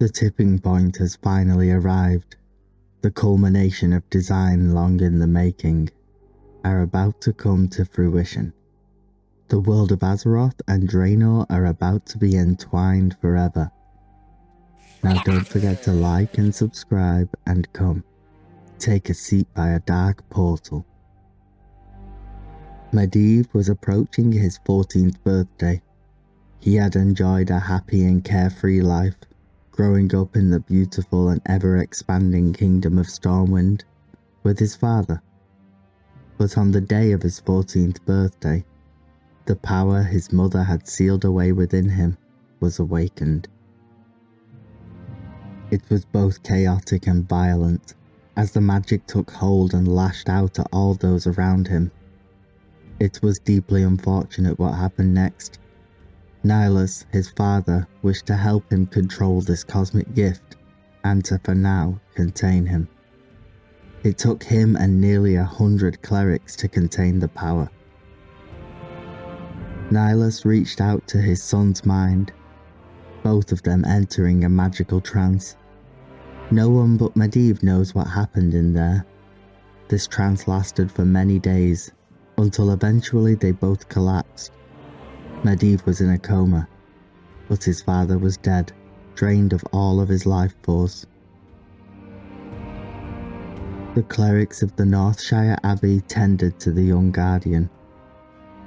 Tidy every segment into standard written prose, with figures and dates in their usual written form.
The tipping point has finally arrived. The culmination of design long in the making are about to come to fruition. The world of Azeroth and Draenei are about to be entwined forever. Now don't forget to like and subscribe and come, take a seat by a dark portal. Medivh was approaching his 14th birthday. He had enjoyed a happy and carefree life, growing up in the beautiful and ever-expanding kingdom of Stormwind with his father. But on the day of his 14th birthday, the power his mother had sealed away within him was awakened. It was both chaotic and violent, as the magic took hold and lashed out at all those around him. It was deeply unfortunate what happened next. Nihilus, his father, wished to help him control this cosmic gift and to, for now, contain him. It took him and nearly 100 clerics to contain the power. Nihilus reached out to his son's mind, both of them entering a magical trance. No one but Medivh knows what happened in there. This trance lasted for many days, until eventually they both collapsed. Medivh was in a coma, but his father was dead, drained of all of his life force. The clerics of the Northshire Abbey tended to the young guardian,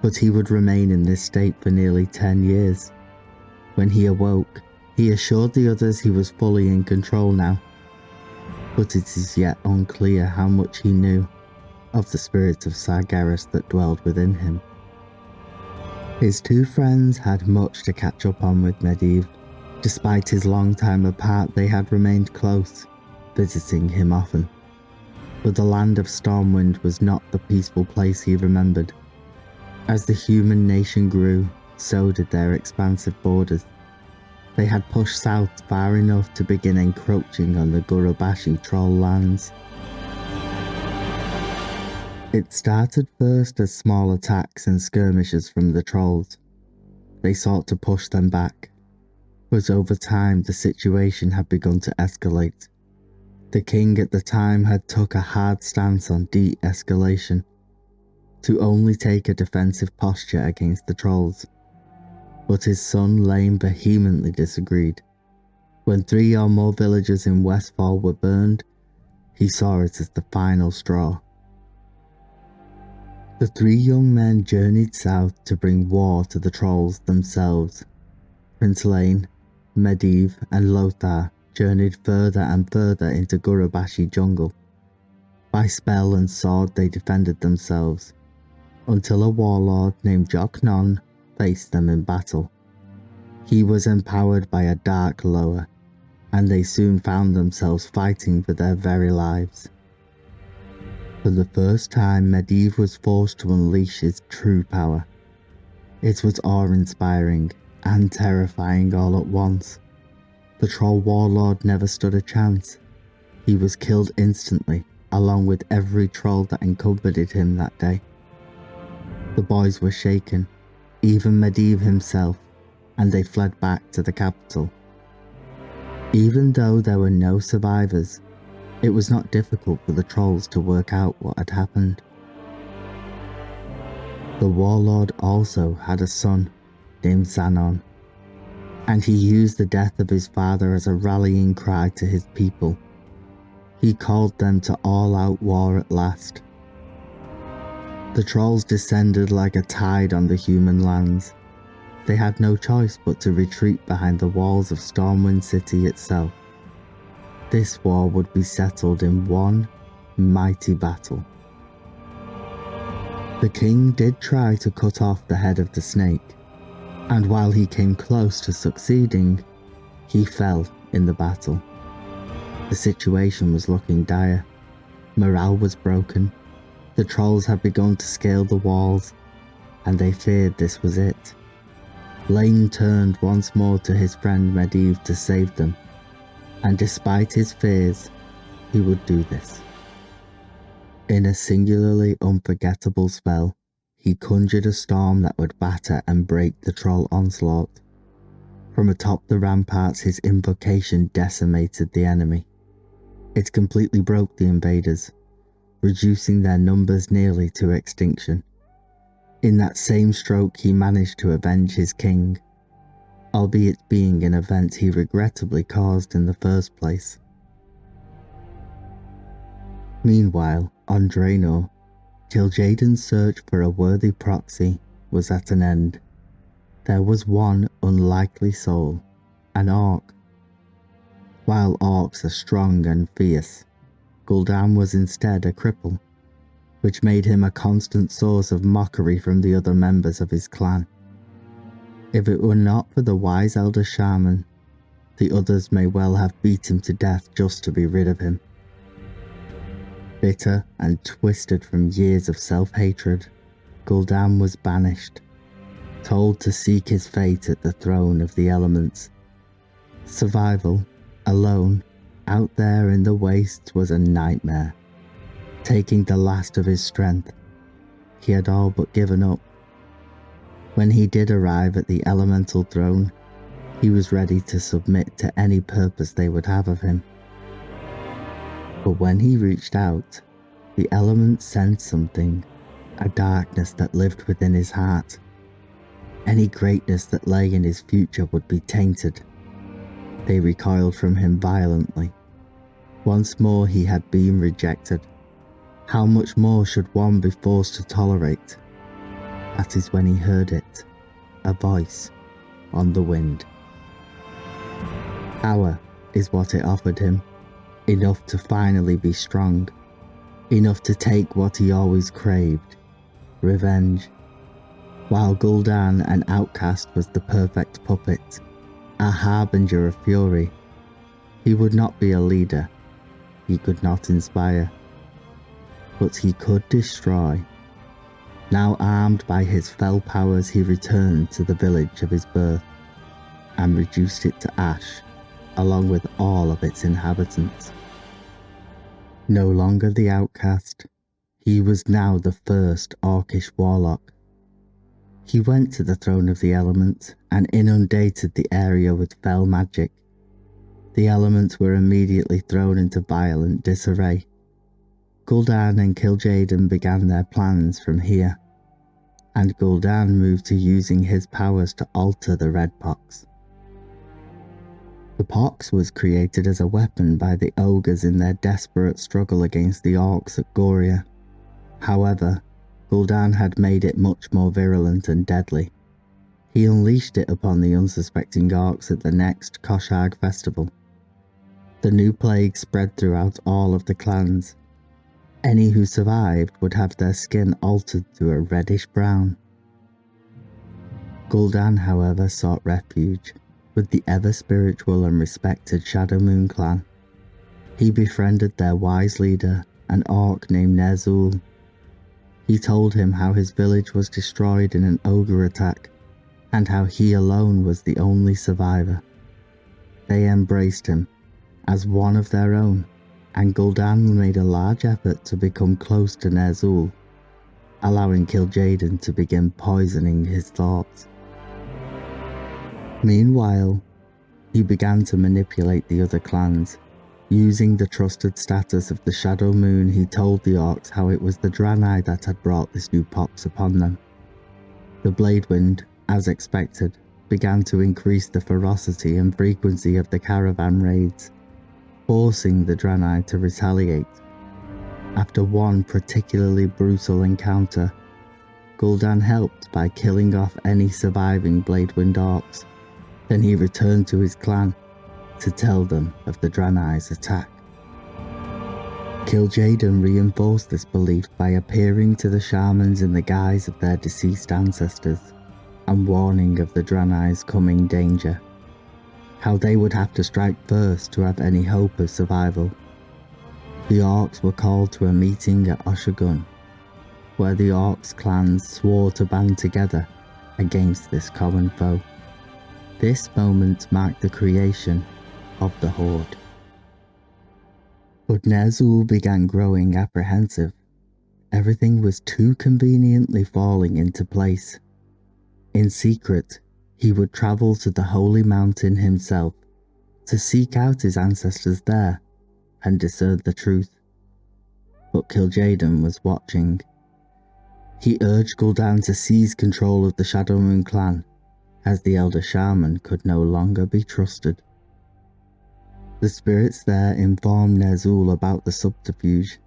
but he would remain in this state for nearly 10 years. When he awoke, he assured the others he was fully in control now, but it is yet unclear how much he knew of the spirit of Sargeras that dwelled within him. His two friends had much to catch up on with Medivh. Despite his long time apart, they had remained close, visiting him often. But the land of Stormwind was not the peaceful place he remembered. As the human nation grew, so did their expansive borders. They had pushed south far enough to begin encroaching on the Gurubashi troll lands. It started first as small attacks and skirmishes from the trolls. They sought to push them back, but over time the situation had begun to escalate. The king at the time had took a hard stance on de-escalation, to only take a defensive posture against the trolls. But his son Lane vehemently disagreed. When 3 or more villages in Westfall were burned, he saw it as the final straw. The 3 young men journeyed south to bring war to the trolls themselves. Prince Lane, Medivh and Lothar journeyed further and further into Gurubashi jungle. By spell and sword they defended themselves, until a warlord named Joknon faced them in battle. He was empowered by a dark lower, and they soon found themselves fighting for their very lives. For the first time, Medivh was forced to unleash his true power. It was awe-inspiring and terrifying all at once. The troll warlord never stood a chance. He was killed instantly, along with every troll that encumbered him that day. The boys were shaken, even Medivh himself, and they fled back to the capital. Even though there were no survivors, it was not difficult for the trolls to work out what had happened. The warlord also had a son named Xanon, and he used the death of his father as a rallying cry to his people. He called them to all-out war at last. The trolls descended like a tide on the human lands. They had no choice but to retreat behind the walls of Stormwind City itself. This war would be settled in one mighty battle. The king did try to cut off the head of the snake, and while he came close to succeeding, he fell in the battle. The situation was looking dire. Morale was broken. The trolls had begun to scale the walls, and they feared this was it. Lane turned once more to his friend Medivh to save them, and despite his fears, he would do this. In a singularly unforgettable spell, he conjured a storm that would batter and break the troll onslaught. From atop the ramparts, his invocation decimated the enemy. It completely broke the invaders, reducing their numbers nearly to extinction. In that same stroke, he managed to avenge his king, albeit being an event he regrettably caused in the first place. Meanwhile, on Draenei, kil'jaeden's search for a worthy proxy was at an end. There was one unlikely soul, an orc. While orcs are strong and fierce, Gul'dan was instead a cripple, which made him a constant source of mockery from the other members of his clan. If it were not for the wise elder shaman, the others may well have beat him to death just to be rid of him. Bitter and twisted from years of self-hatred, Gul'dan was banished, told to seek his fate at the throne of the elements. Survival, alone, out there in the wastes was a nightmare. Taking the last of his strength, he had all but given up. When he did arrive at the elemental throne, he was ready to submit to any purpose they would have of him. But when he reached out, the elements sensed something, a darkness that lived within his heart. Any greatness that lay in his future would be tainted. They recoiled from him violently. Once more he had been rejected. How much more should one be forced to tolerate? That is when he heard it, a voice on the wind. Power is what it offered him, enough to finally be strong, enough to take what he always craved, revenge. While Gul'dan, an outcast, was the perfect puppet, a harbinger of fury. He would not be a leader, he could not inspire, but he could destroy. Now armed by his fell powers, he returned to the village of his birth and reduced it to ash, along with all of its inhabitants. No longer the outcast, he was now the first orcish warlock. He went to the throne of the elements and inundated the area with fell magic. The elements were immediately thrown into violent disarray. Gul'dan and kil'jaeden began their plans from here, and Gul'dan moved to using his powers to alter the red pox. The pox was created as a weapon by the ogres in their desperate struggle against the orcs at Goria. However, Gul'dan had made it much more virulent and deadly. He unleashed it upon the unsuspecting orcs at the next Koshag festival. The new plague spread throughout all of the clans. Any who survived would have their skin altered to a reddish brown. Gul'dan, however, sought refuge with the ever-spiritual and respected Shadow Moon clan. He befriended their wise leader, an orc named Ner'zhul. He told him how his village was destroyed in an ogre attack, and how he alone was the only survivor. They embraced him as one of their own, and Gul'dan made a large effort to become close to Ner'zhul, allowing kil'jaeden to begin poisoning his thoughts. Meanwhile, he began to manipulate the other clans. Using the trusted status of the Shadow Moon, he told the orcs how it was the Draenei that had brought this new pox upon them. The Blade Wind, as expected, began to increase the ferocity and frequency of the caravan raids, forcing the Draenei to retaliate. After one particularly brutal encounter, Gul'dan helped by killing off any surviving Blade Wind orcs. Then he returned to his clan to tell them of the Draenei's attack. kil'jaeden reinforced this belief by appearing to the shamans in the guise of their deceased ancestors and warning of the Draenei's coming danger, how they would have to strike first to have any hope of survival. The orcs were called to a meeting at Oshagun, where the orcs clans swore to band together against this common foe. This moment marked the creation of the Horde. But Ner'zhul began growing apprehensive. Everything was too conveniently falling into place. In secret, He would travel to the Holy Mountain himself to seek out his ancestors there and discern the truth. But kil'jaeden was watching. He urged Gul'dan to seize control of the Shadowmoon clan, as the Elder Shaman could no longer be trusted. The spirits there informed Ner'zhul about the subterfuge,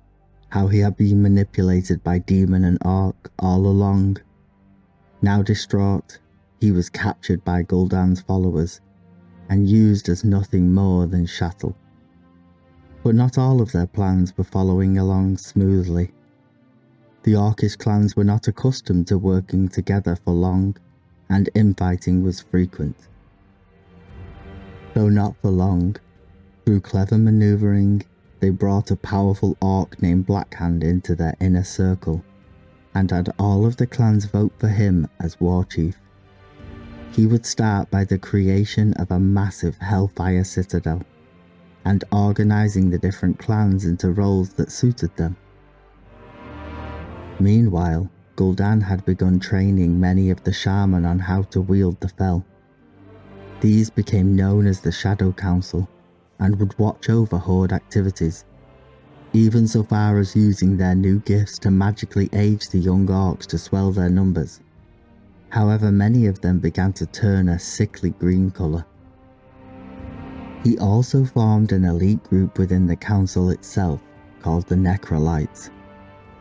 how he had been manipulated by demon and orc all along. Now distraught, he was captured by Gul'dan's followers and used as nothing more than chattel. But not all of their plans were following along smoothly. The Orcish clans were not accustomed to working together for long, and infighting was frequent. Though not for long, through clever maneuvering, they brought a powerful orc named Blackhand into their inner circle, and had all of the clans vote for him as war chief. He would start by the creation of a massive hellfire citadel, and organising the different clans into roles that suited them. Meanwhile, Gul'dan had begun training many of the shaman on how to wield the Fel. These became known as the Shadow Council, and would watch over Horde activities, even so far as using their new gifts to magically age the young orcs to swell their numbers. However, many of them began to turn a sickly green colour. He also formed an elite group within the council itself, called the Necrolites.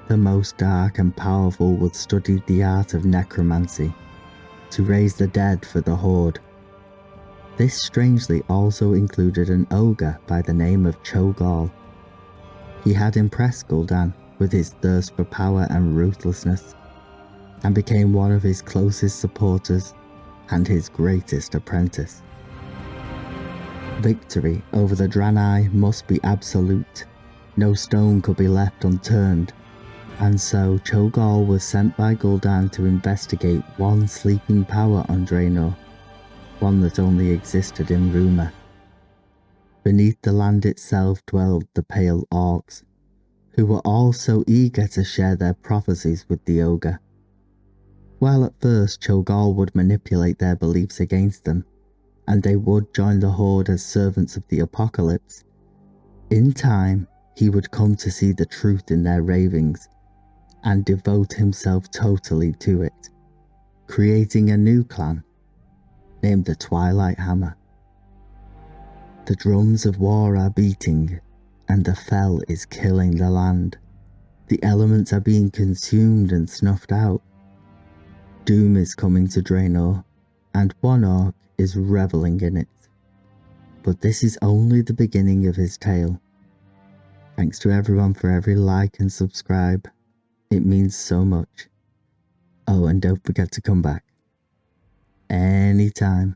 The most dark and powerful would study the art of necromancy, to raise the dead for the Horde. This strangely also included an ogre by the name of cho'gall. He had impressed Gul'dan with his thirst for power and ruthlessness, and became one of his closest supporters and his greatest apprentice. Victory over the Draenei must be absolute. No stone could be left unturned, and so cho'gall was sent by Gul'dan to investigate one sleeping power on Draenei, one that only existed in rumour. Beneath the land itself dwelled the Pale Orcs, who were all so eager to share their prophecies with the ogre. While at first cho'gall would manipulate their beliefs against them, and they would join the Horde as servants of the apocalypse, in time he would come to see the truth in their ravings, and devote himself totally to it, creating a new clan, named the Twilight Hammer. The drums of war are beating, and the Fel is killing the land. The elements are being consumed and snuffed out. Doom is coming to Draenei, and one orc is reveling in it. But this is only the beginning of his tale. Thanks to everyone for every like and subscribe. It means so much. Oh, and don't forget to come back anytime.